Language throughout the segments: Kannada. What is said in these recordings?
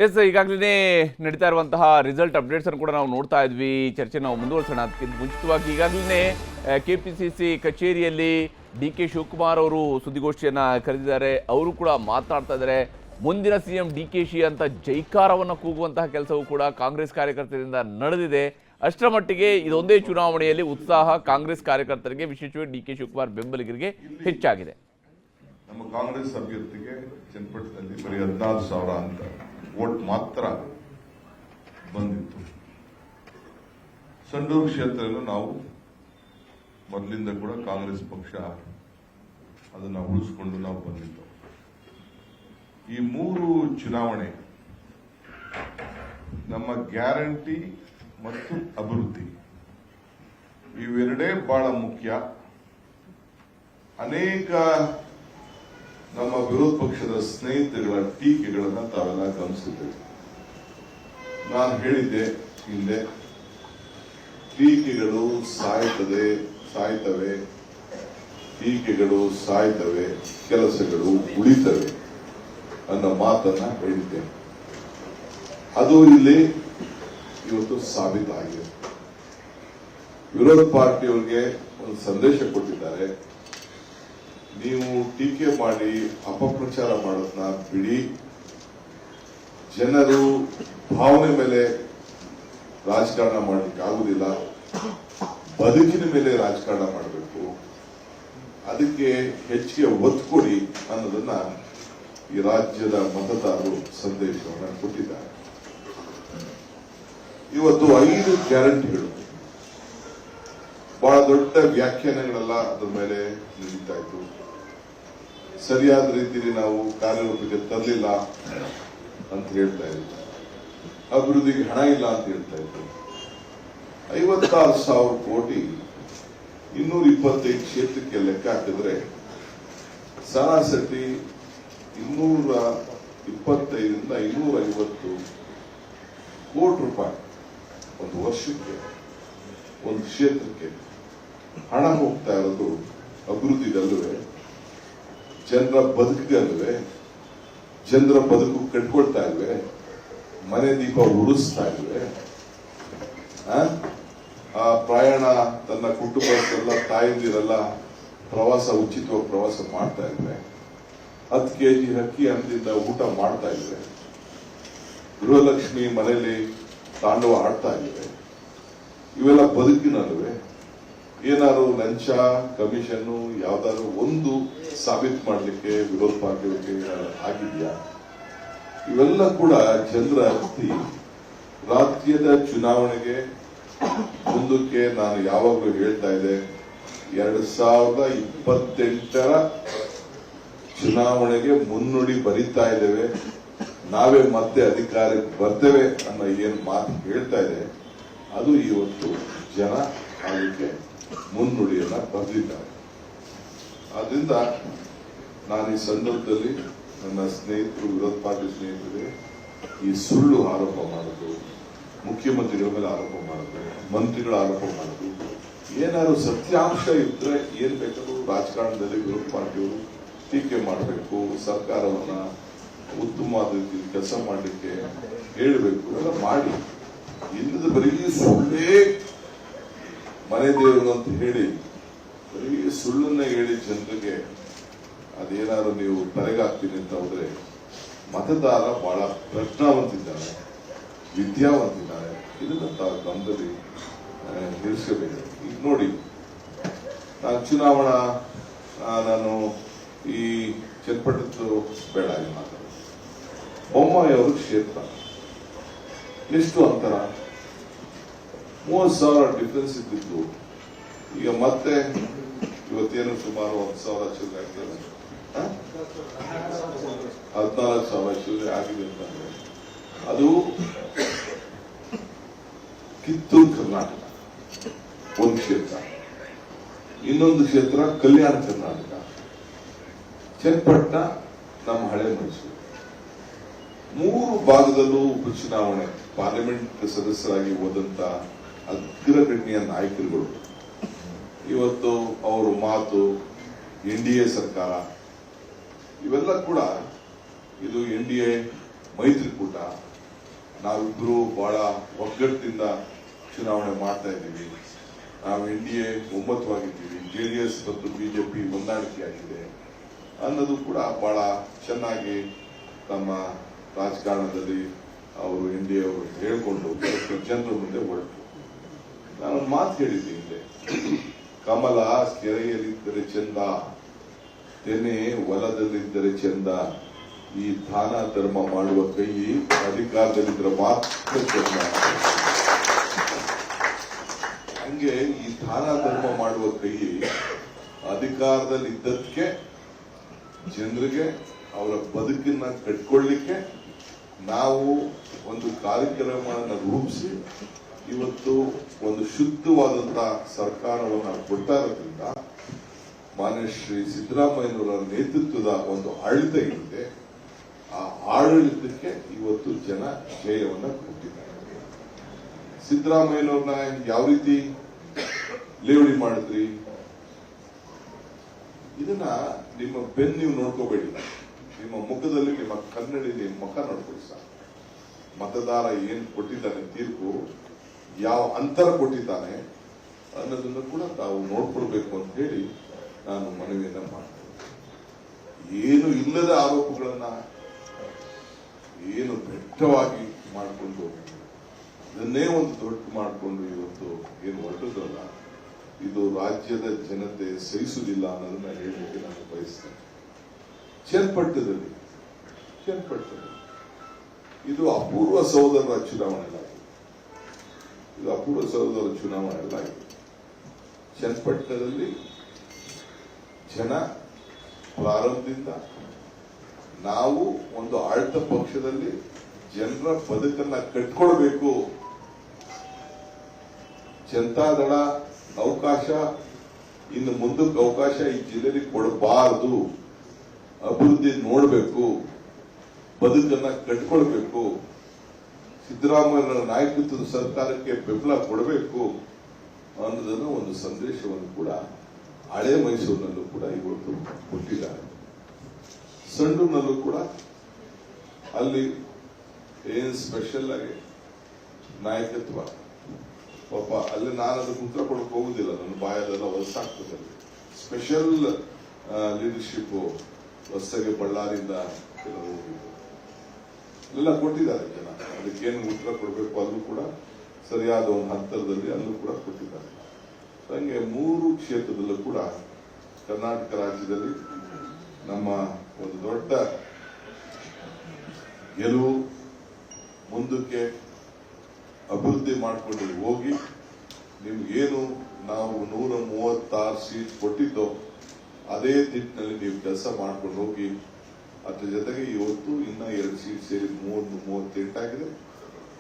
ಎಸ್, ಈಗಾಗಲೇ ನಡೀತಾ ಇರುವಂತಹ ರಿಸಲ್ಟ್ ಅಪ್ಡೇಟ್ಸ್ ಅನ್ನು ಕೂಡ ನಾವು ನೋಡ್ತಾ ಇದ್ವಿ. ಚರ್ಚೆ ನಾವು ಮುಂದುವರಿಸೋಣ. ಅದಕ್ಕಿಂತ ಮುಂಚಿತವಾಗಿ ಈಗಾಗಲೇ ಕೆಪಿಸಿಸಿ ಕಚೇರಿಯಲ್ಲಿ ಡಿ.ಕೆ. ಶಿವಕುಮಾರ್ ಅವರು ಸುದ್ದಿಗೋಷ್ಠಿಯನ್ನು ಕರೆದಿದ್ದಾರೆ. ಅವರು ಕೂಡ ಮಾತನಾಡ್ತಾ ಇದ್ದಾರೆ. ಮುಂದಿನ ಸಿಎಂ ಡಿ.ಕೆ.ಶಿ ಅಂತ ಜೈಕಾರವನ್ನು ಕೂಗುವಂತಹ ಕೆಲಸವೂ ಕೂಡ ಕಾಂಗ್ರೆಸ್ ಕಾರ್ಯಕರ್ತರಿಂದ ನಡೆದಿದೆ. ಅಷ್ಟರ ಮಟ್ಟಿಗೆ ಇದೊಂದೇ ಚುನಾವಣೆಯಲ್ಲಿ ಉತ್ಸಾಹ ಕಾಂಗ್ರೆಸ್ ಕಾರ್ಯಕರ್ತರಿಗೆ, ವಿಶೇಷವಾಗಿ ಡಿ.ಕೆ. ಶಿವಕುಮಾರ್ ಬೆಂಬಲಿಗರಿಗೆ ಹೆಚ್ಚಾಗಿದೆ. ನಮ್ಮ ಕಾಂಗ್ರೆಸ್ ಅಭ್ಯರ್ಥಿಗೆ ಚನ್ನಪಟ್ಟಣದಲ್ಲಿ ಬರೀ 16,000 ಅಂತ ವೋಟ್ ಮಾತ್ರ ಬಂದಿತ್ತು. ಸಂಡೂರು ಕ್ಷೇತ್ರವನ್ನು ನಾವು ಮೊದಲಿಂದ ಕೂಡ ಕಾಂಗ್ರೆಸ್ ಪಕ್ಷ ಅದನ್ನು ಉಳಿಸಿಕೊಂಡು ನಾವು ಬಂದಿದ್ದು. ಈ 3 ಚುನಾವಣೆ ನಮ್ಮ ಗ್ಯಾರಂಟಿ ಮತ್ತು ಅಭಿವೃದ್ಧಿ ಇವೆರಡೇ ಬಹಳ ಮುಖ್ಯ. ಅನೇಕ ನಮ್ಮ ವಿರೋಧ ಪಕ್ಷದ ಸ್ನೇಹಿತರುಗಳ ಟೀಕೆಗಳನ್ನು ತಾವೆಲ್ಲ ಗಮನಿಸಿದ್ದೇವೆ. ನಾನು ಹೇಳಿದ್ದೆ ಹಿಂದೆ, ಟೀಕೆಗಳು ಸಾಯ್ತವೆ, ಟೀಕೆಗಳು ಸಾಯ್ತವೆ, ಕೆಲಸಗಳು ಉಳಿತವೆ ಅನ್ನೋ ಮಾತನ್ನ ಹೇಳಿದ್ದೆ. ಅದು ಇಲ್ಲಿ ಇವತ್ತು ಸಾಬೀತಾಗಿದೆ. ವಿರೋಧ ಪಾರ್ಟಿಯವರಿಗೆ ಒಂದು ಸಂದೇಶ ಕೊಟ್ಟಿದ್ದಾರೆ. ನೀವು ಟೀಕೆ ಮಾಡಿ ಅಪಪ್ರಚಾರ ಮಾಡೋದನ್ನ ಬಿಡಿ. ಜನರು ಭಾವನೆ ಮೇಲೆ ರಾಜಕಾರಣ ಮಾಡಲಿಕ್ಕೆ ಆಗುದಿಲ್ಲ, ಬದುಕಿನ ಮೇಲೆ ರಾಜಕಾರಣ ಮಾಡಬೇಕು. ಅದಕ್ಕೆ ಹೆಚ್ಚಿಗೆ ಒತ್ತು ಕೊಡಿ ಅನ್ನೋದನ್ನ ಈ ರಾಜ್ಯದ ಮತದಾರರು ಸಂದೇಶವನ್ನು ಕೊಟ್ಟಿದ್ದಾರೆ. ಇವತ್ತು 5 ಗ್ಯಾರಂಟಿಗಳು ಬಹಳ ದೊಡ್ಡ ವ್ಯಾಖ್ಯಾನಗಳೆಲ್ಲ ಅದರ ಮೇಲೆ ನಡೀತಾ ಇತ್ತು. ಸರಿಯಾದ ರೀತಿಯಲ್ಲಿ ನಾವು ಕಾರ್ಯರೂಪಕ್ಕೆ ತರಲಿಲ್ಲ ಅಂತ ಹೇಳ್ತಾ ಇದ್ರು. ಅಭಿವೃದ್ಧಿಗೆ ಹಣ ಇಲ್ಲ ಅಂತ ಹೇಳ್ತಾ ಇದ್ರು. 56,000 ಕೋಟಿ 225 ಕ್ಷೇತ್ರಕ್ಕೆ ಲೆಕ್ಕ ಹಾಕಿದ್ರೆ ಸರಾಸರಿ 225ರಿಂದ 250 ಕೋಟಿ ರೂಪಾಯಿ ಒಂದು ವರ್ಷಕ್ಕೆ ಒಂದು ಕ್ಷೇತ್ರಕ್ಕೆ ಹಣ ಹೋಗ್ತಾ ಇರೋದು ಅಭಿವೃದ್ಧಿಗಲ್ಲವೇ, ಜನರ ಬದುಕಿಗಲ್ವೇ, ಜನರ ಬದುಕು ಕಟ್ಕೊಳ್ತಾ ಇಲ್ವೇ, ಮನೆ ದೀಪ ಉಳಿಸ್ತಾ ಇಲ್ವೇ, ಆ ಪ್ರಯಾಣ ತನ್ನ ಕುಟುಂಬದಲ್ಲ ತಾಯಂದಿರೆಲ್ಲ ಉಚಿತವಾಗಿ ಪ್ರವಾಸ ಮಾಡ್ತಾ ಇಲ್ವೇ, 10 ಕೆಜಿ ಅಕ್ಕಿ ಅನ್ನದಿಂದ ಊಟ ಮಾಡ್ತಾ ಇಲ್ವೇ, ಗೃಹಲಕ್ಷ್ಮಿ ಮನೆಯಲ್ಲಿ ತಾಂಡವ ಆಡ್ತಾ ಇಲ್ವೇ, ಇವೆಲ್ಲ ಬದುಕಿನಲ್ವೇ? ಏನಾದ್ರು ಲಂಚ ಕಮಿಷನ್ ಯಾವ್ದಾದ್ರು ಒಂದು ಸಾಬೀತು ಮಾಡಲಿಕ್ಕೆ ವಿರೋಧ ಪಾರ್ಟಿಯವರಿಗೆ ಆಗಿದೆಯಾ? ಇವೆಲ್ಲ ಕೂಡ ಜನರ ಅರ್ತಿ. ರಾಜ್ಯದ ಚುನಾವಣೆಗೆ ಮುಂದಕ್ಕೆ ನಾನು ಯಾವಾಗಲೂ ಹೇಳ್ತಾ ಇದ್ದೆ, 2028ರ ಚುನಾವಣೆಗೆ ಮುನ್ನುಡಿ ಬರೀತಾ ಇದ್ದೇವೆ, ನಾವೇ ಮತ್ತೆ ಅಧಿಕಾರಕ್ಕೆ ಬರ್ತೇವೆ ಅನ್ನೋ ಏನ್ ಮಾತು ಹೇಳ್ತಾ ಇದೆ, ಅದು ಇವತ್ತು ಜನ ಅದಕ್ಕೆ ಮುನ್ನುಡಿಯನ್ನ ಬರೆದಿದ್ದಾರೆ. ಆದ್ರಿಂದ ನಾನು ಈ ಸಂದರ್ಭದಲ್ಲಿ ನನ್ನ ಸ್ನೇಹಿತರು, ವಿರೋಧ ಪಾರ್ಟಿ ಸ್ನೇಹಿತರಿಗೆ ಈ ಸುಳ್ಳು ಆರೋಪ ಮಾಡೋದು, ಮುಖ್ಯಮಂತ್ರಿಗಳ ಮೇಲೆ ಆರೋಪ ಮಾಡೋದು, ಮಂತ್ರಿಗಳ ಆರೋಪ ಮಾಡೋದು, ಏನಾದ್ರು ಸತ್ಯಾಂಶ ಇದ್ರೆ ಏನ್ ಬೇಕಾದ್ರೂ ರಾಜಕಾರಣದಲ್ಲಿ ವಿರೋಧ ಪಾರ್ಟಿಯವರು ಟೀಕೆ ಮಾಡಬೇಕು, ಸರ್ಕಾರವನ್ನ ಉತ್ತಮವಾದ ರೀತಿಯಲ್ಲಿ ಕೆಲಸ ಮಾಡಲಿಕ್ಕೆ ಹೇಳಬೇಕು, ಎಲ್ಲ ಮಾಡಿ. ಇಲ್ಲದ ಬರೀ ಸುಳ್ಳೇ ಮನೆ ದೇವರು ಅಂತ ಹೇಳಿ ಬರೀ ಸುಳ್ಳನ್ನ ಹೇಳಿ ಜನರಿಗೆ ಅದೇನಾದ್ರು ನೀವು ತಲೆಗಾಗ್ತೀನಿ ಅಂತ ಹೋದ್ರೆ, ಮತದಾರ ಬಹಳ ಪ್ರಜ್ಞಾವಂತಿದ್ದಾನೆ, ವಿದ್ಯಾವಂತಿದ್ದಾನೆ. ಇದನ್ನ ತಾವು ಗಮನದಲ್ಲಿ ಇರಿಸಬೇಕು. ಈಗ ನೋಡಿ, ನಾನು ಚುನಾವಣಾ ನಾನು ಈ ಚನ್ನಪಟ್ಟಣದ್ದು ಬೇಡ ಮಾತಾಡೋದು. ಬೊಮ್ಮಾಯಿ ಅವರು ಕ್ಷೇತ್ರ ಎಷ್ಟು ಅಂತರ, 30,000 ಡಿಫರೆನ್ಸ್ ಇದ್ದಿದ್ದು ಈಗ ಮತ್ತೆ ಇವತ್ತೇನು ಸುಮಾರು 10,000 ಚಿಲ್ಲರೆ ಆಗ್ತದೆ, 14,000 ಚಿಲ್ಲರೆ ಆಗಿದೆ ಅಂತಂದ್ರೆ ಅದು ಕಿತ್ತೂರು ಕರ್ನಾಟಕ ಒಂದು ಕ್ಷೇತ್ರ, ಇನ್ನೊಂದು ಕ್ಷೇತ್ರ ಕಲ್ಯಾಣ ಕರ್ನಾಟಕ, ಚನ್ನಪಟ್ಟಣ ನಮ್ಮ ಹಳೆ ಮೈಸೂರು. 3 ಭಾಗದಲ್ಲೂ ಉಪಚುನಾವಣೆ ಪಾರ್ಲಿಮೆಂಟ್ ಸದಸ್ಯರಾಗಿ ಹೋದಂತ ಅಗ್ರಗಣ್ಯ ನಾಯಕರುಗಳು ಇವತ್ತು ಅವರ ಮಾತು, NDA ಸರ್ಕಾರ, ಇವೆಲ್ಲ ಕೂಡ ಇದು NDA ಮೈತ್ರಿಕೂಟ, ನಾವಿಬ್ರು ಬಹಳ ಒಗ್ಗಟ್ಟಿನಿಂದ ಚುನಾವಣೆ ಮಾಡ್ತಾ ಇದ್ದೀವಿ. ನಾವು NDA ಒಮ್ಮತವಾಗಿದ್ದೀವಿ, JDS ಮತ್ತು BJP ಹೊಂದಾಣಿಕೆ ಆಗಿದೆ ಅನ್ನೋದು ಕೂಡ ಬಹಳ ಚೆನ್ನಾಗಿ ತಮ್ಮ ರಾಜಕಾರಣದಲ್ಲಿ ಅವರು NDA ಅವರು ಹೇಳ್ಕೊಂಡು ಜನರ ಮುಂದೆ ಹೊರಟು. ನಾನೊಂದು ಮಾತು ಹೇಳಿದ್ದೀನಿ ಹಿಂದೆ, ಕಮಲ ಕೆರೆಯಲ್ಲಿದ್ದರೆ ಚಂದ, ತೆನೆ ಹೊಲದಲ್ಲಿದ್ದರೆ ಚಂದ, ಈ ದಾನ ಧರ್ಮ ಮಾಡುವ ಕೈ ಅಧಿಕಾರದಲ್ಲಿದ್ದರೆ ಮಾತ್ರ ಚಂದ. ಹಂಗೆ ಈ ದಾನ ಧರ್ಮ ಮಾಡುವ ಕೈ ಅಧಿಕಾರದಲ್ಲಿ ಇದ್ದದಕ್ಕೆ ಜನರಿಗೆ ಅವರ ಬದುಕನ್ನ ಕಟ್ಕೊಳ್ಳಿಕ್ಕೆ ನಾವು ಒಂದು ಕಾರ್ಯಕ್ರಮವನ್ನು ರೂಪಿಸಿ ಇವತ್ತು ಒಂದು ಶುದ್ಧವಾದಂತಹ ಸರ್ಕಾರವನ್ನು ಕೊಡ್ತಾ ಇರೋದ್ರಿಂದ ಮಾನ್ಯ ಶ್ರೀ ಸಿದ್ದರಾಮಯ್ಯನವರ ನೇತೃತ್ವದ ಒಂದು ಆಡಳಿತ ಇದೆ. ಆ ಆಡಳಿತಕ್ಕೆ ಇವತ್ತು ಜನ ಜಯವನ್ನು ಕೊಟ್ಟಿದ್ದಾರೆ. ಸಿದ್ದರಾಮಯ್ಯನವ್ರನ್ನ ಯಾವ ರೀತಿ ಲೇವಡಿ ಮಾಡಿದ್ರಿ, ಇದನ್ನ ನಿಮ್ಮ ಬೆನ್ನು ನೀವು ನೋಡ್ಕೋಬೇಡಿ, ನಿಮ್ಮ ಮುಖದಲ್ಲಿ ನಿಮ್ಮ ಕನ್ನಡಿಯಲ್ಲಿ ಮುಖ ನೋಡ್ಕೊಳ್ಳಿ ಸರ್. ಮತದಾರ ಏನ್ ಕೊಟ್ಟಿದ್ದಾನೆ ತೀರ್ಪು, ಯಾವ ಅಂತರ ಕೊಟ್ಟಿದ್ದಾನೆ ಅನ್ನೋದನ್ನು ಕೂಡ ತಾವು ನೋಡ್ಕೊಳ್ಬೇಕು ಅಂತ ಹೇಳಿ ನಾನು ಮನವಿಯನ್ನ ಮಾಡ್ತೇನೆ. ಏನು ಇಲ್ಲದ ಆರೋಪಗಳನ್ನ ಏನು ಬೆಟ್ಟವಾಗಿ ಮಾಡಿಕೊಂಡು ಇದನ್ನೇ ಒಂದು ದೊಡ್ಡ ಮಾಡಿಕೊಂಡು ಇವತ್ತು ಏನು ಹೊರಟದಲ್ಲ, ಇದು ರಾಜ್ಯದ ಜನತೆ ಸಹಿಸುವುದಿಲ್ಲ ಅನ್ನೋದನ್ನ ಹೇಳಲಿಕ್ಕೆ ನಾನು ಬಯಸ್ತೇನೆ. ಚನ್ನಪಟ್ಟಣದಲ್ಲಿ ಇದು ಅಪೂರ್ವ ಸಹೋದರರ ಚುನಾವಣೆ ಅಲ್ಲ, ಇದು ಅಪೂರ್ವ ಸಹೋದರರ ಚುನಾವಣೆ ಅಲ್ಲ. ಚನ್ನಪಟ್ಟಣದಲ್ಲಿ ಜನ ಪ್ರಾರಂಭದಿಂದ ನಾವು ಒಂದು ಆಡಳಿತ ಪಕ್ಷದಲ್ಲಿ ಜನರ ಬದುಕನ್ನ ಕಟ್ಕೊಳ್ಬೇಕು, ಜನತಾದಳ ಅವಕಾಶ ಇನ್ನು ಮುಂದಕ್ಕೆ ಅವಕಾಶ ಈ ಜಿಲ್ಲೆಯಲ್ಲಿ ಕೊಡಬಾರದು, ಅಭಿವೃದ್ಧಿ ನೋಡಬೇಕು, ಬದುಕನ್ನ ಕಟ್ಕೊಳ್ಬೇಕು, ಸಿದ್ದರಾಮಯ್ಯರ ನಾಯಕತ್ವದ ಸರ್ಕಾರಕ್ಕೆ ಬೆಂಬಲ ಕೊಡಬೇಕು ಅನ್ನೋದನ್ನು ಒಂದು ಸಂದೇಶವನ್ನು ಕೂಡ ಹಳೆ ಮೈಸೂರಿನಲ್ಲೂ ಕೂಡ ಇವತ್ತು ಕೊಟ್ಟಿದ್ದಾರೆ. ಸಂಡೂರಿನಲ್ಲೂ ಕೂಡ ಅಲ್ಲಿ ಏನ್ ಸ್ಪೆಷಲ್ ಆಗಿ ನಾಯಕತ್ವ, ಪಾಪ ಅಲ್ಲಿ ನಾನು ಅದಕ್ಕೆ ಉತ್ತರ ಕೊಡಕ್ಕೆ ಹೋಗುದಿಲ್ಲ, ನನ್ನ ಬಾಯದೆಲ್ಲ ಹೊಸಾಗ್ತದೆ. ಸ್ಪೆಷಲ್ ಲೀಡರ್ಶಿಪ್ ಹೊಸಗೆ ಬಳ್ಳಾರಿಯಿಂದ ಎಲ್ಲ ಕೊಟ್ಟಿದ್ದಾರೆ ಜನ. ಅದಕ್ಕೇನು ಉತ್ತರ ಕೊಡಬೇಕು ಅಲ್ಲೂ ಕೂಡ ಸರಿಯಾದ ಒಂದು ಹಂತದಲ್ಲಿ ಅಲ್ಲೂ ಕೂಡ ಕೊಟ್ಟಿದ್ದಾರೆ. ಹಂಗೆ 3 ಕ್ಷೇತ್ರದಲ್ಲೂ ಕೂಡ ಕರ್ನಾಟಕ ರಾಜ್ಯದಲ್ಲಿ ನಮ್ಮ ಒಂದು ದೊಡ್ಡ ಗೆಲುವು, ಮುಂದಕ್ಕೆ ಅಭಿವೃದ್ಧಿ ಮಾಡಿಕೊಂಡು ಹೋಗಿ ನಿಮ್ಗೇನು ನಾವು 136 ಸೀಟ್ ಕೊಟ್ಟಿದ್ದೋ ಅದೇ ನಿಟ್ಟಿನಲ್ಲಿ ನೀವು ಕೆಲಸ ಮಾಡ್ಕೊಂಡು ಹೋಗಿ. ಅದ್ರ ಜೊತೆಗೆ ಇವತ್ತು ಇನ್ನ 2 ಸೀಟ್ ಸೇರಿ 38 ಆಗಿದೆ.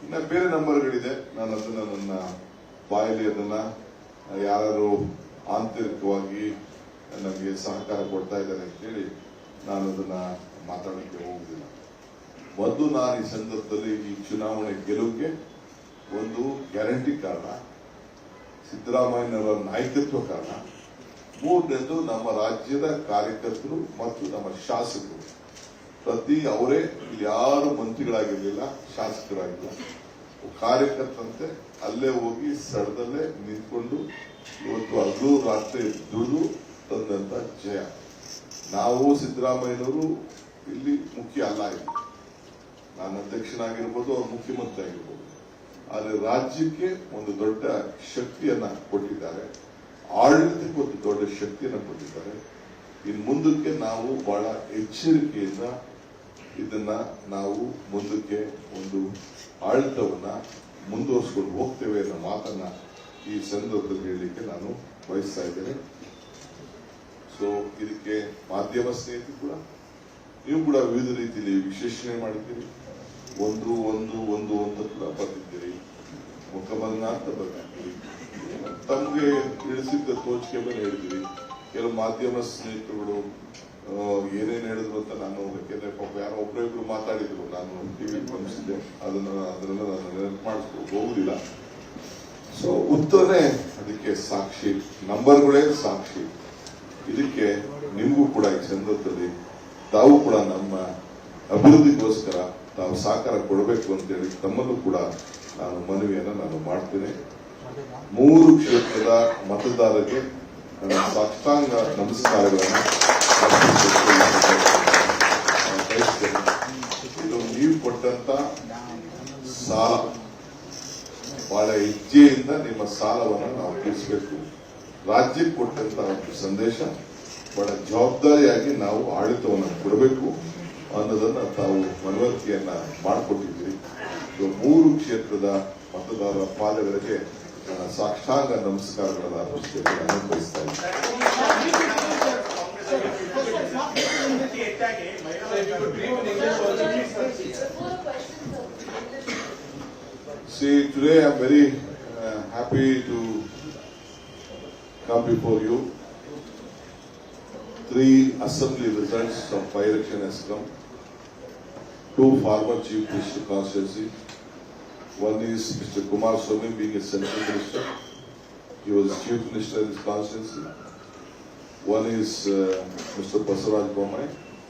ಇನ್ನ ಬೇರೆ ನಂಬರ್ಗಳಿದೆ, ನಾನು ಅದನ್ನ ನನ್ನ ಬಾಯಲ್ಲಿ ಅದನ್ನ ಯಾರು ಆಂತರಿಕವಾಗಿ ನಮಗೆ ಸಹಕಾರ ಕೊಡ್ತಾ ಇದ್ದಾರೆ ಅಂತೇಳಿ ನಾನು ಅದನ್ನ ಮಾತಾಡಲಿಕ್ಕೆ ಹೋಗುದಿಲ್ಲ. ಮೊದಲು ನಾನು ಈ ಸಂದರ್ಭದಲ್ಲಿ ಈ ಚುನಾವಣೆ ಗೆಲುವಿಗೆ ಒಂದು ಗ್ಯಾರಂಟಿ ಕಾರಣ, ಸಿದ್ದರಾಮಯ್ಯನವರ ನಾಯಕತ್ವ ಕಾರಣ. 3ನೇದು ನಮ್ಮ ರಾಜ್ಯದ ಕಾರ್ಯಕರ್ತರು ಮತ್ತು ನಮ್ಮ ಶಾಸಕರು. ಅವರೇ ಇಲ್ಲಿ ಯಾರು ಮಂತ್ರಿಗಳಾಗಿರ್ಲಿಲ್ಲ, ಶಾಸಕರಾಗಿಲ್ಲ, ಕಾರ್ಯಕರ್ತಂತೆ ಅಲ್ಲೇ ಹೋಗಿ ಸ್ಥಳದಲ್ಲೇ ನಿಂತ್ಕೊಂಡು ಇವತ್ತು ಹಗಲು ರಾತ್ರಿ ದುಡಿದು ತಂದಂತ ಜಯ. ನಾವು ಸಿದ್ದರಾಮಯ್ಯನವರು ಇಲ್ಲಿ ಮುಖ್ಯ ಅಲ್ಲ, ಇಲ್ಲಿ ನಾನು ಅಧ್ಯಕ್ಷನಾಗಿರ್ಬೋದು, ಅವ್ರು ಮುಖ್ಯಮಂತ್ರಿ ಆಗಿರ್ಬೋದು, ಆದರೆ ರಾಜ್ಯಕ್ಕೆ ಒಂದು ದೊಡ್ಡ ಶಕ್ತಿಯನ್ನ ಕೊಟ್ಟಿದ್ದಾರೆ, ಆಡಳಿತಕ್ಕೆ ಒಂದು ದೊಡ್ಡ ಶಕ್ತಿಯನ್ನ ಕೊಟ್ಟಿದ್ದಾರೆ. ಇನ್ನು ಮುಂದಕ್ಕೆ ನಾವು ಬಹಳ ಎಚ್ಚರಿಕೆಯಿಂದ ಇದನ್ನ ನಾವು ಮುಂದಕ್ಕೆ ಒಂದು ಆಡಳಿತವನ್ನ ಮುಂದುವರಿಸಿಕೊಂಡು ಹೋಗ್ತೇವೆ ಅನ್ನೋ ಮಾತನ್ನ ಈ ಸಂದರ್ಭದಲ್ಲಿ ಹೇಳಲಿಕ್ಕೆ ನಾನು ಬಯಸ್ತಾ ಇದ್ದೇನೆ. ಸೊ ಇದಕ್ಕೆ ಮಾಧ್ಯಮ ಸ್ನೇಹಿತರು ಕೂಡ ನೀವು ಕೂಡ ವಿವಿಧ ರೀತಿಯಲ್ಲಿ ವಿಶ್ಲೇಷಣೆ ಮಾಡಿದ್ದೀರಿ. ಒಂದು ಅಂತ ಕೂಡ ಬರ್ತಿದ್ದೀರಿ, ಮುಖಮನ್ನ ಅಂತ ಬರ್ತಿದ್ದೀರಿ, ತಮಗೆ ತಿಳಿಸಿದ್ದ ತೋಚಿಕೆ ಮೇಲೆ ಹೇಳಿದ್ದೀರಿ. ಕೆಲವು ಮಾಧ್ಯಮ ಸ್ನೇಹಿತರುಗಳು ಏನೇನು ಹೇಳಿದ್ರು ಅಂತ ನಾನು, ಯಾಕೆಂದ್ರೆ ಪಾಪ ಯಾರೋ ಒಬ್ಬರಿಬ್ರು ಮಾತಾಡಿದ್ರು, ನಾನು ಟಿವಿ ಗಮನಿಸಿದ್ದೆ, ಅದನ್ನೆಲ್ಲ ನಾನು ನೆನಪು ಮಾಡಿಸ್ಕೊಂಡು ಹೋಗುದಿಲ್ಲ. ಸೊ ಉತ್ತರನೇ ಅದಕ್ಕೆ ಸಾಕ್ಷಿ, ನಂಬರ್ಗಳೇ ಸಾಕ್ಷಿ. ಇದಕ್ಕೆ ನಿಮಗೂ ಕೂಡ ಈ ಸಂದರ್ಭದಲ್ಲಿ ತಾವು ಕೂಡ ನಮ್ಮ ಅಭಿವೃದ್ಧಿಗೋಸ್ಕರ ತಾವು ಸಹಕಾರ ಕೊಡಬೇಕು ಅಂತೇಳಿ ತಮ್ಮಲ್ಲೂ ಕೂಡ ನಾನು ಮನವಿಯನ್ನು ನಾನು ಮಾಡ್ತೇನೆ. 3 ಕ್ಷೇತ್ರದ ಮತದಾರರಿಗೆ ನನ್ನ ಸಾಷ್ಟಾಂಗ ನಮಸ್ಕಾರಗಳನ್ನು ಬಯಸ್ತೇನೆ. ಇದು ನೀವು ಕೊಟ್ಟಂತ ಸಾಲ, ಬಹಳ ಹೆಜ್ಜೆಯಿಂದ ನಿಮ್ಮ ಸಾಲವನ್ನು ನಾವು ತೀರಿಸಬೇಕು. ರಾಜ್ಯಕ್ಕೆ ಕೊಟ್ಟಂತ ಒಂದು ಸಂದೇಶ, ಬಹಳ ಜವಾಬ್ದಾರಿಯಾಗಿ ನಾವು ಆಡಳಿತವನ್ನು ಕೊಡಬೇಕು ಅನ್ನೋದನ್ನ ತಾವು ಮನವರಿಕೆಯನ್ನ ಮಾಡಿಕೊಟ್ಟಿದ್ದೀರಿ. 3 ಕ್ಷೇತ್ರದ ಮತದಾರರ ಪಾಲಕರಿಗೆ ನನ್ನ ಸಾಷ್ಟಾಂಗ ನಮಸ್ಕಾರಗಳನ್ನು ಅರ್ಪಿಸಬೇಕು ನಾನು ಬಯಸ್ತಾ See, today I'm very happy to come before you. 3 assembly results of by-election has come. 2 former chief minister constituency. One is Mr. Kumar Swamy being a central minister. He was chief minister in his constituency. One is Mr. Basavaraj Bommai.